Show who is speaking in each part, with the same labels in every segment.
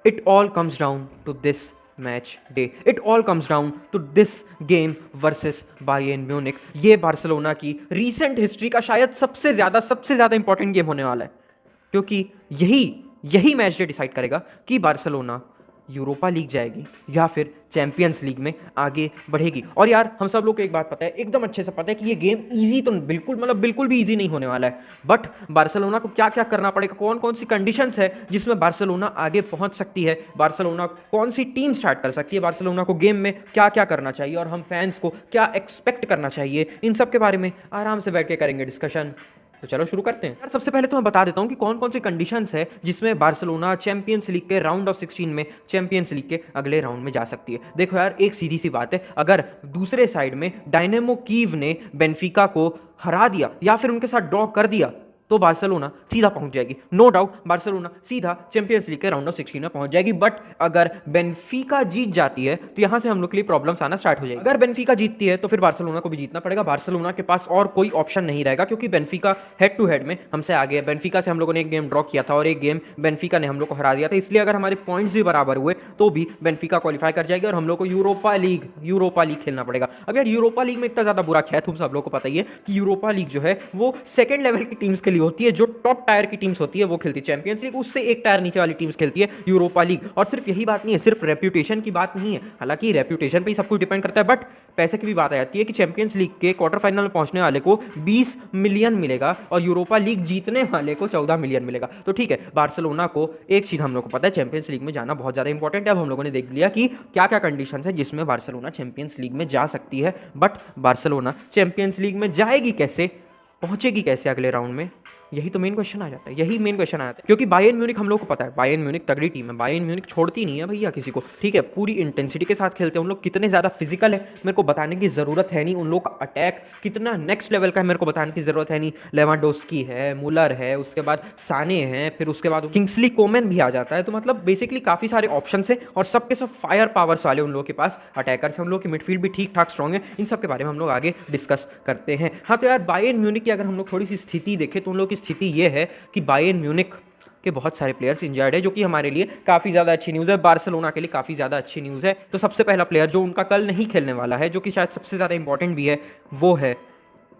Speaker 1: It all comes down to this match day. It all comes down to this game versus Bayern Munich. ये Barcelona की recent history का शायद सबसे ज़्यादा important game होने वाला है, क्योंकि यही मैच डे डिसाइड करेगा कि बार्सिलोना यूरोपा लीग जाएगी या फिर चैंपियंस लीग में आगे बढ़ेगी. और यार हम सब लोग को एक बात पता है, एकदम अच्छे से पता है कि ये गेम इजी तो बिल्कुल भी इजी नहीं होने वाला है. बट बार्सिलोना को क्या क्या करना पड़ेगा, कौन कौन सी कंडीशंस है जिसमें बार्सिलोना आगे पहुंच सकती है, बार्सिलोना कौन सी टीम स्टार्ट कर सकती है, बार्सिलोना को गेम में क्या क्या करना चाहिए और हम फैंस को क्या एक्सपेक्ट करना चाहिए, इन सब के बारे में आराम से बैठ के करेंगे डिस्कशन. तो चलो शुरू करते हैं. यार सबसे पहले तो मैं बता देता हूं कि कौन कौन सी कंडीशंस है जिसमें बार्सिलोना चैंपियंस लीग के राउंड ऑफ 16 में चैंपियंस लीग के अगले राउंड में जा सकती है. देखो यार, एक सीधी सी बात है, अगर दूसरे साइड में डायनेमो कीव ने बेंफिका को हरा दिया या फिर उनके साथ ड्रॉ कर दिया तो बार्सिलोना सीधा पहुंच जाएगी. नो डाउट बार्सिलोना सीधा चैंपियंस लीग के राउंड ऑफ 16 में पहुंच जाएगी. बट अगर बेंफिका जीत जाती है तो यहां से हम लोग के लिए प्रॉब्लम्स आना स्टार्ट हो जाएगी. अगर बेंफिका जीतती है तो फिर बार्सिलोना को भी जीतना पड़ेगा. बार्सिलोना के पास और कोई ऑप्शन नहीं रहेगा, क्योंकि बेंफिका हेड टू हेड में हमसे आगे है. बेंफिका से हम लोगों ने एक गेम ड्रॉ किया था और एक गेम बेंफिका ने हम लोग को हरा दिया था. इसलिए अगर हमारे पॉइंट्स भी बराबर हुए तो भी बेंफिका क्वालिफाई कर जाएगी और हम लोग को यूरोपा लीग खेलना पड़ेगा. अब यार यूरोपा लीग में इतना ज्यादा बुरा क्या है, तुम सब लोग को पता ही है कि यूरोपा लीग जो है वो सेकंड लेवल की टीम्स के लिए होती है. जो टॉप टायर की टीम्स होती है वो खेलती है चैंपियंस लीग, उससे एक टायर नीचे वाली टीम्स खेलती है यूरोपा लीग. और सिर्फ यही बात नहीं है, सिर्फ रेप्यूटेशन की बात नहीं है, हालांकि रेप्यूटेशन पे ही सब कुछ डिपेंड करता है, बट पैसे की भी बात आ जाती है कि चैंपियंस लीग के क्वार्टर फाइनल में पहुंचने वाले को 20 मिलियन मिलेगा और यूरोपा लीग जीतने वाले को 14 मिलियन मिलेगा. तो ठीक है, बार्सिलोना को एक चीज हम लोग को पता है, चैंपियंस लीग में जाना बहुत ज्यादा इंपॉर्टेंट है. अब हम लोगों ने देख लिया कि क्या क्या कंडीशन है जिसमें बार्सिलोना चैंपियंस लीग में जा सकती है. बट बार्सिलोना चैंपियंस लीग में जाएगी कैसे, पहुंचेगी कैसे अगले राउंड में, यही तो मेन क्वेश्चन आ जाता है. क्योंकि बायर्न म्यूनिक हम लोग को पता है, बायर्न म्यूनिक तगड़ी टीम है. बायर्न म्यूनिक छोड़ती नहीं है भैया किसी को, ठीक है, पूरी इंटेंसिटी के साथ खेलते हैं. उन लोग कितने ज़्यादा फिजिकल है मेरे को बताने की ज़रूरत है नहीं. उन लोग का अटैक कितना नेक्स्ट लेवल का है मेरे को बताने की ज़रूरत है नहीं. लेवांडोस्की है, मुलर है, उसके बाद साने हैं, फिर उसके बाद किंग्सली कोमन भी आ जाता है. तो मतलब बेसिकली काफ़ी सारे ऑप्शन है और सबके सब फायर पावर्स वाले उन लोगों के पास अटैकर्स. हम लोग की मिडफील्ड भी ठीक ठाक स्ट्रॉग है. इन सब के बारे में हम लोग आगे डिस्कस करते हैं. हाँ तो यार बायर्न म्यूनिक की अगर हम लोग थोड़ी सी स्थिति देखें तो उन लोग की स्थिति ये है कि बायर्न म्यूनिक के बहुत सारे प्लेयर्स इंजर्ड है, जो कि हमारे लिए काफ़ी ज़्यादा अच्छी न्यूज़ है, बार्सिलोना के लिए काफ़ी ज़्यादा अच्छी न्यूज़ है. तो सबसे पहला प्लेयर जो उनका कल नहीं खेलने वाला है, जो कि शायद सबसे ज़्यादा इंपॉर्टेंट भी है, वो है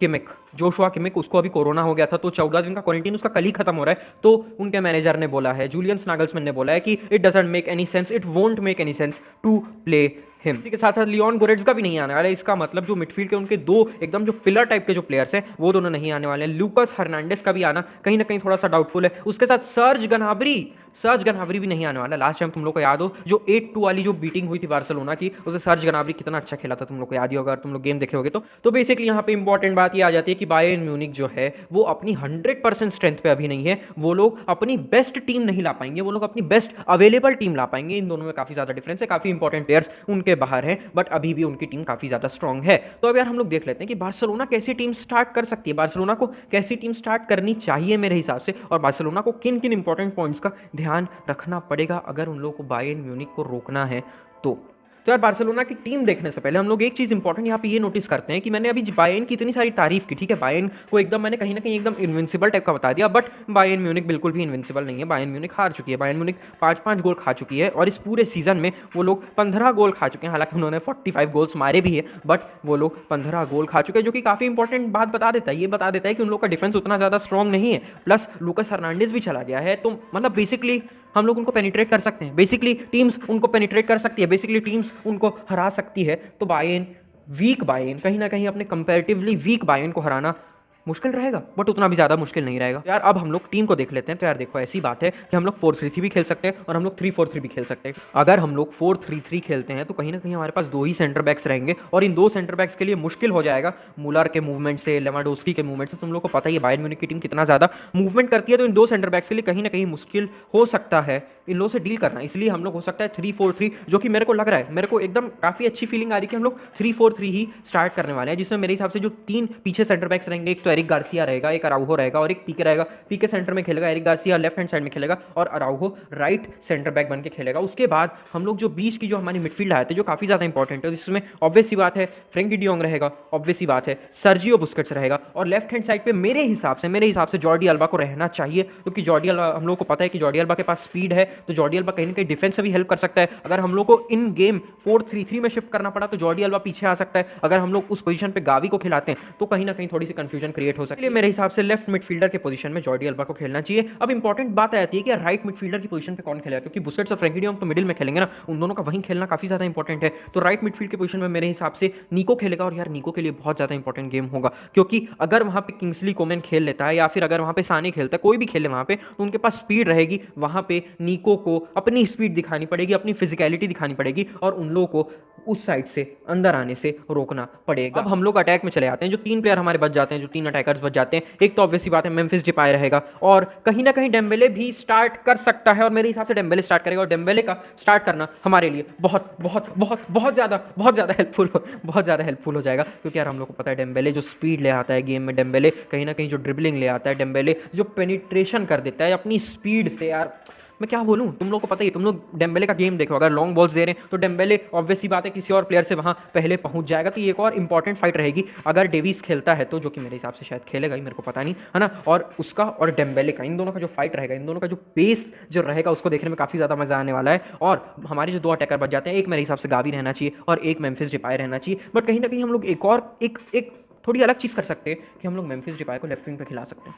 Speaker 1: किमिक, जोशुआ किमिक. उसको अभी कोरोना हो गया था तो 14 दिन का क्वारंटीन उसका कल ही खत्म हो रहा है. तो उनके मैनेजर ने बोला है, जूलियन नागल्समैन ने बोला है कि it doesn't make any sense, it won't make any sense to play him. इसी के साथ साथ लियोन गोरेट्ज़का भी नहीं आने वाला है. इसका मतलब जो मिडफील्ड के उनके दो एकदम जो पिलर टाइप के जो प्लेयर्स हैं वो दोनों नहीं आने वाले हैं. लूकास हर्नांडेस का भी आना कहीं ना कहीं थोड़ा सा डाउटफुल है. उसके साथ सर्ज गनाब्री भी नहीं आने वाला. लास्ट टाइम तुम लोग को याद हो जो 8-2 वाली जो बीटिंग हुई थी बार्सिलोना की, उसे सर्ज गनाब्री कितना अच्छा खेला था, तुम लोग को याद ही होगा अगर तुम लोग गेम देखे होगे तो बेसिकली यहाँ पे इंपॉर्टेंट बात ये आ जाती है कि बायर्न म्यूनिक जो है वो अपनी 100% स्ट्रेंथ पे अभी नहीं है. वो लोग अपनी बेस्ट टीम नहीं ला पाएंगे, वो लोग अपनी बेस्ट अवेलेबल टीम ला पाएंगे. इन दोनों में काफी ज्यादा डिफरेंस है, काफी इंपॉर्टेंट प्लेयर्स उनके बाहर हैं, बट अभी भी उनकी टीम काफी ज्यादा स्ट्रॉन्ग है. तो अब यार हम लोग देख लेते हैं कि बार्सिलोना कैसी टीम स्टार्ट कर सकती है, बार्सिलोना को कैसी टीम स्टार्ट करनी चाहिए मेरे हिसाब से, और बार्सिलोना को किन किन इंपॉर्टेंट पॉइंट्स का ध्यान रखना पड़ेगा अगर उन लोगों को बायर्न म्यूनिक को रोकना है तो. यार बार्सिलोना की टीम देखने से पहले हम लोग एक चीज इंपॉर्टेंट यहाँ पे ये नोटिस करते हैं कि मैंने अभी बायर्न की इतनी सारी तारीफ की, ठीक है, बायर्न को एकदम मैंने कहीं ना कहीं एकदम इन्विंसिबल टाइप का बता दिया, बट बायर्न म्यूनिक बिल्कुल भी इन्विंसिबल नहीं है. बायर्न म्यूनिक हार चुकी है, बायर्न म्यूनिक 5-5 गोल खा चुकी है और इस पूरे सीजन में वो लोग 15 गोल खा चुके हैं. हालांकि उन्होंने 45 गोल्स मारे भी है, बट वो लोग 15 गोल खा चुके हैं, जो कि काफी इंपॉर्टेंट बात बता देता है. ये बता देता है कि उन लोग का डिफेंस उतना ज्यादा स्ट्रॉन्ग नहीं है, प्लस लूकास हर्नांडेस भी चला गया है. तो मतलब बेसिकली हम लोग उनको पेनिट्रेट कर सकते हैं, बेसिकली टीम्स उनको पेनिट्रेट कर सकती है, बेसिकली टीम्स उनको हरा सकती है. तो वीक बायर्न कहीं ना कहीं अपने कंपैरेटिवली वीक बायर्न को हराना मुश्किल रहेगा, बट उतना भी ज़्यादा मुश्किल नहीं रहेगा. यार अब हम लोग टीम को देख लेते हैं. तो यार देखो ऐसी बात है कि हम लोग 4-3-3 भी खेल सकते हैं और हम लोग 3-4-3 भी खेल सकते हैं. अगर हम लोग 4-3-3 खेलते हैं तो कहीं ना कहीं हमारे पास 2 ही सेंटर बैक्स रहेंगे और इन 2 सेंटर बैक्स के लिए मुश्किल हो जाएगा मुलर के मूवमेंट से, लेवांडोस्की के मूवमेंट से. तुम लोग को पता ही है बायर्न म्यूनिक की टीम कितना ज़्यादा मूवमेंट करती है, तो इन 2 सेंटर बैक्स के लिए कहीं ना कहीं मुश्किल हो सकता है इन लोगों से डील करना. इसलिए हम लोग हो सकता है 3-4-3, जो कि मेरे को लग रहा है, मेरे को एकदम काफ़ी अच्छी फीलिंग आ रही है कि हम लोग 3-4-3 ही स्टार्ट करने वाले हैं, जिसमें मेरे हिसाब से जो 3 पीछे सेंटर बैक्स रहेंगे, एक तो एरिक गार्सिया रहेगा, एक अराउहो रहेगा और एक पीके रहेगा। पीके सेंटर में खेलेगा, Eric Garcia left hand side में खेलेगा और अराउहो राइट सेंटर बैक बन के खेलेगा। उसके बाद हम लोग जो बीच की जो हमारी मिडफील्ड आए थे जो काफ़ी ज़्यादा इंपॉर्टेंट है, जिसमें ऑब्वियस सी बात है फ्रैंकी डी जॉन्ग रहेगा, ऑब्वियस सी बात है सर्जियो बुस्केट्स रहेगा और लेफ्ट हैंड साइड पे मेरे हिसाब से जॉर्डी अल्बा को रहना चाहिए, क्योंकि जॉर्डी अल्बा हम लोग को पता है कि जॉर्डी अल्बा के पास स्पीड है, तो जॉर्डी अल्बा कहीं ना कहीं डिफेंस से भी हेल्प कर सकता है। अगर हम लोग को इन गेम 4-3-3 में शिफ्ट करना पड़ा तो जॉर्डी अल्बा पीछे आ सकता है। अगर हम लोग उस पोजीशन पे गावी को खिलाते हैं तो कहीं ना कहीं थोड़ी सी कंफ्यूजन क्रिएट हो सकती है। मेरे हिसाब से लेफ्ट मिडफील्डर के पोजीशन में जॉर्डी अल्बा को खेलना चाहिए। अब इंपॉर्टेंट बात आती है कि राइट मिडफील्डर की पोजीशन पे कौन खेलेगा, क्योंकि बुस्केट्स और फ्रैंकी डी जॉन्ग तो मिडिल में खेलेंगे ना, उन दोनों का वहीं खेलना काफी ज्यादा इंपॉर्टेंट है। तो राइट मिडफील्ड की पोजीशन में मेरे हिसाब से निको खेलेगा और यार निको के लिए बहुत ज्यादा इंपॉर्टेंट गेम होगा, क्योंकि अगर वहां पे किंग्सली कोमन खेल लेता है या फिर अगर वहां पे साने खेलता है, कोई भी खेले वहां पे, तो उनके पास स्पीड रहेगी। वहां पे निको को अपनी स्पीड दिखानी पड़ेगी, अपनी फिजिकलिटी दिखानी पड़ेगी और उन लोगों को उस साइड से अंदर आने से रोकना पड़ेगा। अब हम लोग अटैक में चले आते हैं, जो 3 प्लेयर हमारे बच जाते हैं, जो 3 अटैकर्स बच जाते हैं। एक तो ऑब्वियसली बात है मेम्फिस डिपाई रहेगा और कहीं ना कहीं डेम्बेले भी स्टार्ट कर सकता है और मेरे हिसाब से डेम्बेले स्टार्ट करेगा और डेम्बेले का स्टार्ट करना हमारे लिए बहुत ज़्यादा हेल्पफुल हो जाएगा, क्योंकि यार हम लोग को पता है डेम्बेले जो स्पीड ले आता है गेम में, डेम्बेले कहीं ना कहीं जो ड्रिबलिंग ले आता है, डेम्बेले जो पेनिट्रेशन कर देता है अपनी स्पीड से। यार मैं क्या बोलूं, तुम लोग को पता ही, तुम लोग डेम्बेले का गेम देखो, अगर लॉन्ग बॉल्स दे रहे हैं तो डेम्बेले ऑब्वियस सी बात है किसी और प्लेयर से वहां पहले पहुंच जाएगा। तो ये एक और इंपॉर्टेंट फाइट रहेगी अगर डेविस खेलता है तो, जो कि मेरे हिसाब से शायद खेलेगा ही, मेरे को पता नहीं है ना। और उसका और डेम्बेले का, इन दोनों का जो फाइट रहेगा, इन दोनों का जो पेस जो रहेगा, उसको देखने में काफ़ी ज़्यादा मजा आने वाला है। और हमारे जो 2 अटैकर बच जाते हैं, एक मेरे हिसाब से गावी रहना चाहिए और एक मेम्फिस डिपाई रहना चाहिए। बट कहीं ना कहीं हम लोग एक थोड़ी अलग चीज़ कर सकते हैं कि हम लोग मेम्फिस डिपाई को लेफ्ट विंग पे खिला सकते हैं।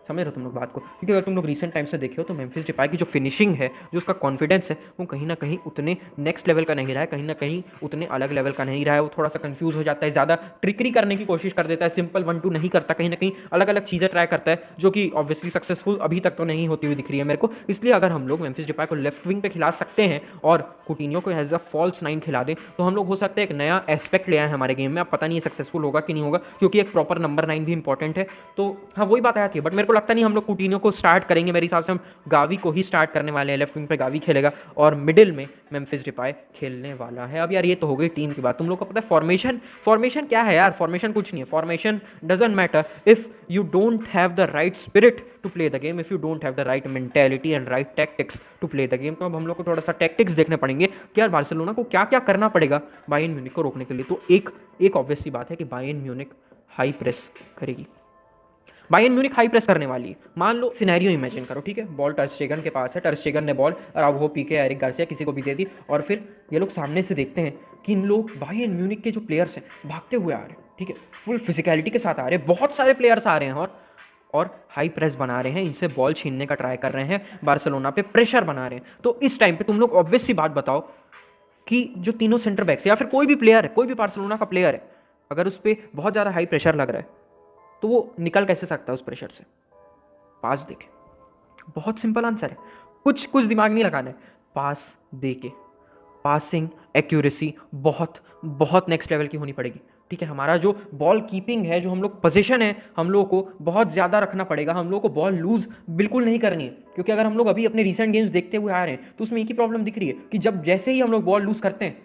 Speaker 1: समझ रहे हो तुम लोग बात को, क्योंकि अगर तुम लोग रिसेंट टाइम से देखे हो तो मेम्फिस डिपाई की जो फिनिशिंग है, जो उसका कॉन्फिडेंस है, वो कहीं ना कहीं उतने नेक्स्ट लेवल का नहीं रहा है, कहीं ना कहीं उतने अलग लेवल का नहीं रहा है। वो थोड़ा सा कंफ्यूज हो जाता है, ज़्यादा ट्रिकरी करने की कोशिश कर देता है, सिंपल 1-2 नहीं करता, कहीं ना कहीं अलग अलग चीज़ें ट्राई करता है, जो कि ऑब्वियसली सक्सेसफुल अभी तक तो नहीं होती हुई दिख रही है मेरे को। इसलिए अगर हम लोग मेम्फिस डिपाई को लेफ्ट विंग पे खिला सकते हैं और कुटिन्यो को एज अ फॉल्स 9 खिला दें, तो हम लोग हो सकते हैं एक नया एस्पेक्ट ले आए हमारे गेम में। अब पता नहीं सक्सेसफुल होगा कि नहीं होगा, क्योंकि एक प्रॉपर नंबर 9 भी इंपॉर्टेंट है। तो हाँ, वही बात आती है, बट मेरे को लगता नहीं हम लोग कुटिन्यो को स्टार्ट करेंगे। मेरे हिसाब से हम गावी को ही स्टार्ट करने वाले हैं, लेफ्ट विंग पे गावी खेलेगा और मिडिल में मेम्फिस डिपाई खेलने वाला है। अब यार ये तो हो गई टीम की बात। तुम लोग को पता है फॉर्मेशन क्या है यार? फॉर्मेशन कुछ नहीं है, formation doesn't matter if you don't have the right spirit to play the game, if you don't have the right mentality and right tactics to play the game. तो अब हम लोग को थोड़ा सा टैक्टिक्स देखने पड़ेंगे कि यार बार्सिलोना को क्या क्या करना पड़ेगा बायर्न म्यूनिख को रोकने के लिए। तो एक ऑब्वियस सी बात है कि बायर्न म्यूनिख हाई प्रेस करेगी, बायर्न म्यूनिख हाई प्रेस करने वाली है। मान लो सिनेरियो इमेजिन करो, ठीक है, बॉल टर स्टेगन के पास है, टर स्टेगन ने बॉल अराउहो, पीके, एरिक गार्सिया किसी को भी दे दी और फिर ये लोग सामने से देखते हैं कि इन लोग बायर्न म्यूनिख के जो प्लेयर्स हैं भागते हुए आ रहे हैं, ठीक है, फुल फिजिकलिटी के साथ आ रहे हैं, बहुत सारे प्लेयर्स आ रहे हैं और हाई प्रेस बना रहे हैं, इनसे बॉल छीनने का ट्राई कर रहे हैं, बार्सिलोना पे प्रेशर बना रहे हैं। तो इस टाइम पे तुम लोग ऑब्वियस सी बात बताओ कि जो तीनों सेंटर बैक्स या फिर कोई भी प्लेयर है, कोई भी बार्सिलोना का प्लेयर है, अगर उस पर बहुत ज़्यादा हाई प्रेशर लग रहा है तो वो निकल कैसे सकता है उस प्रेशर से? पास देके। बहुत सिंपल आंसर है, कुछ दिमाग नहीं लगाना है, पास देके। पासिंग एक्यूरेसी बहुत नेक्स्ट लेवल की होनी पड़ेगी, ठीक है। हमारा जो बॉल कीपिंग है, जो हम लोग पोजीशन है, हम लोग को बहुत ज़्यादा रखना पड़ेगा। हम लोग को बॉल लूज बिल्कुल नहीं करनी है, क्योंकि अगर हम लोग अभी अपने रिसेंट गेम्स देखते हुए आ रहे हैं तो उसमें एक ही प्रॉब्लम दिख रही है कि जब जैसे ही हम लोग बॉल लूज करते हैं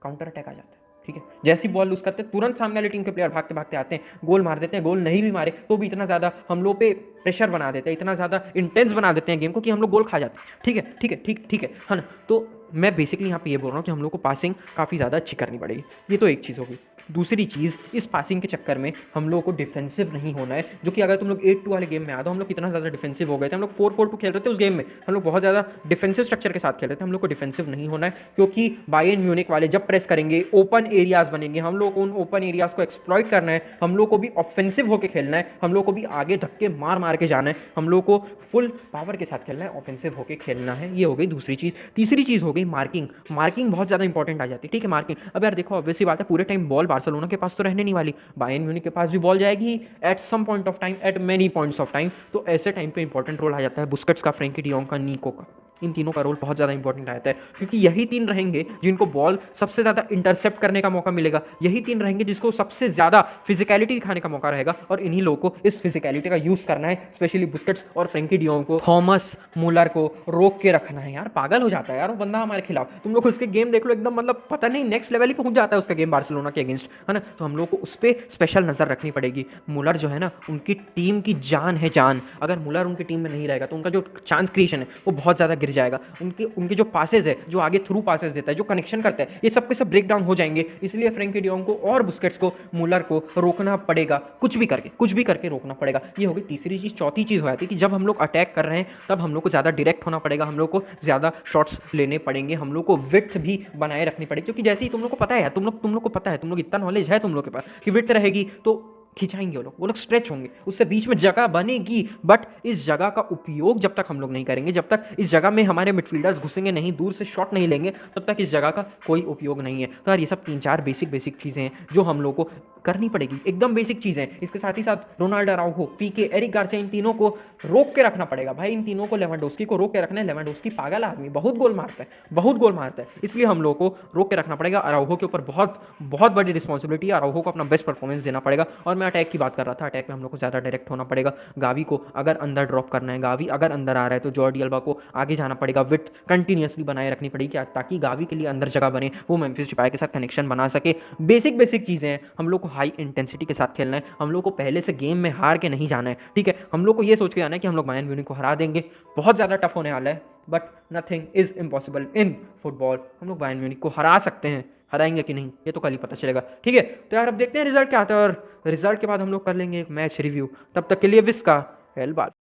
Speaker 1: काउंटर अटैक आ जाता है, ठीक है। जैसे ही बॉल लूज करते हैं तुरंत सामने वाली टीम के प्लेयर भागते भागते आते हैं, गोल मार देते हैं, गोल नहीं भी मारे तो भी इतना ज़्यादा हम लोग पे प्रेशर बना देते हैं, इतना ज़्यादा इंटेंस बना देते हैं गेम को कि हम लोग गोल खा जाते हैं, ठीक है ना। तो मैं बेसिकली यहाँ पे ये बोल रहा हूँ कि हम लोग को पासिंग काफ़ी ज़्यादा अच्छी करनी पड़ेगी। ये तो एक चीज़ होगी। दूसरी चीज़, इस पासिंग के चक्कर में हम लोग को डिफेंसिव नहीं होना है, जो कि अगर तुम लोग 8-2 वाले गेम में आ तो हम लोग कितना ज़्यादा डिफेंसिव हो गए थे। हम लोग 4-4-2 खेल रहे थे उस गेम में, हम लोग बहुत ज़्यादा डिफेंसिव स्ट्रक्चर के साथ खेल रहे थे। हम लोग को डिफेंसिव नहीं होना है, क्योंकि बायर्न म्यूनिख वाले जब प्रेस करेंगे ओपन एरियाज बनेंगे, हम लोग को उन ओपन एरियाज को एक्सप्लॉइट करना है, हम लोग को भी ऑफेंसिव होकर खेलना है, हम लोग को भी आगे धक्के मार के जाना है, हम लोग को फुल पावर के साथ खेलना है, ऑफेंसिव होकर खेलना है। ये हो गई दूसरी चीज़। तीसरी चीज़ हो गई मार्किंग बहुत ज़्यादा इंपॉर्टेंट आ जाती है, ठीक है। मार्किंग, अब यार देखो ऑब्वियसली बात है, पूरे टाइम बॉल बार्सिलोना के पास तो रहने नहीं वाली, बायर्न म्यूनिख के पास भी बॉल जाएगी at some point of time, at many points of time. तो ऐसे टाइम पे इंपॉर्टेंट रोल आ जाता है बुस्केट्स का, फ्रैंकी डी जॉन्ग का, निको का, इन तीनों का रोल बहुत ज़्यादा इंपॉर्टेंट रहता है, क्योंकि यही तीन रहेंगे जिनको बॉल सबसे ज़्यादा इंटरसेप्ट करने का मौका मिलेगा, यही तीन रहेंगे जिसको सबसे ज़्यादा फिजिकलिटी दिखाने का मौका रहेगा, और इन्हीं लोगों को इस फिजिकलिटी का यूज़ करना है, स्पेशली बुस्केट्स और फ्रैंकी डी जॉन्ग को, थॉमस मुलर को रोक के रखना है। यार पागल हो जाता है यार वो बंदा हमारे खिलाफ, तुम लोग उसके गेम देख लो, एकदम मतलब पता नहीं नेक्स्ट लेवल ही पहुंच जाता है उसका गेम बार्सिलोना के अगेंस्ट, है ना। तो हम लोग को उस पर स्पेशल नज़र रखनी पड़ेगी। मुलर जो है ना उनकी टीम की जान है, जान। अगर मुलर उनकी टीम में नहीं रहेगा तो उनका जो चांस क्रिएशन है वो बहुत ज़्यादा गिर जाएगा। उनके उनके जो पासेज है, जो आगे थ्रू पासेज देता है, जो कनेक्शन करता है, ये सब के सब ब्रेक डाउन हो जाएंगे। इसलिए फ्रैंकी डी जॉन्ग को और बुस्केट्स को, मुलर को रोकना पड़ेगा, कुछ भी करके रोकना पड़ेगा। ये होगी तीसरी चीज़। चौथी चीज़ हो जाती है कि जब हम लोग अटैक कर रहे हैं तब हम लोग को ज़्यादा डायरेक्ट होना पड़ेगा, हम लोग को ज़्यादा शॉट्स लेने पड़ेंगे, हम लोग को विड्थ भी बनाए रखनी पड़ेगी, क्योंकि जैसे ही तुम लोग को पता है, तुम लोग को पता है, तुम लोग इतना नॉलेज है तुम लोग के पास कि विड्थ रहेगी तो खिंचाएंगे वो लोग स्ट्रेच होंगे, उससे बीच में जगह बनेगी। बट इस जगह का उपयोग जब तक हम लोग नहीं करेंगे, जब तक इस जगह में हमारे मिडफील्डर्स घुसेंगे नहीं, दूर से शॉट नहीं लेंगे, तब तक इस जगह का कोई उपयोग नहीं है। तो यार ये सब 3-4 बेसिक चीज़ें हैं जो हम लोग को करनी पड़ेगी, एकदम बेसिक चीज़ें हैं। इसके साथ ही साथ रोनाल्डो अराउहो, पीके, एरिक गार्सिया, इन तीनों को रोक के रखना पड़ेगा भाई। इन तीनों को, लेवेंडोस्की को रोक के रखना है। लेवेंडोस्की पागल आदमी, बहुत गोल मारता है, इसलिए हम लोग को रोक के रखना पड़ेगा। अराउहो के ऊपर बहुत बड़ी रिस्पॉन्सिबिलिटी है, अराउहो को अपना बेस्ट परफॉर्मेंस देना पड़ेगा। और मैं अटैक की बात कर रहा था, अटैक में हम लोग को ज़्यादा डायरेक्ट होना पड़ेगा। गावी को अगर अंदर ड्रॉप करना है, गावी अगर अंदर आ रहा है तो जॉर्डी अल्बा को आगे जाना पड़ेगा, विड्थ कंटिन्यूसली बनाए रखनी पड़ेगी ताकि गावी के लिए अंदर जगह बने, वो मेम्फिस डिपाई के साथ कनेक्शन बना सके। बेसिक चीज़ें हैं। हम लोग को हाई इंटेंसिटी के साथ खेलना है, हम लोग को पहले से गेम में हार के नहीं जाना है, ठीक है। हम लोग को ये सोच के आना है कि हम लोग बायर्न म्यूनिख को हरा देंगे। बहुत ज़्यादा टफ होने वाला है, but nothing is impossible in football. हम लोग बायर्न म्यूनिख को हरा सकते हैं, हराएंगे कि नहीं ये तो कल ही पता चलेगा, ठीक है। तो यार अब देखते हैं रिजल्ट क्या आता है, और रिजल्ट के बाद हम लोग कर लेंगे एक मैच रिव्यू। तब तक के लिए विस्का एल बात।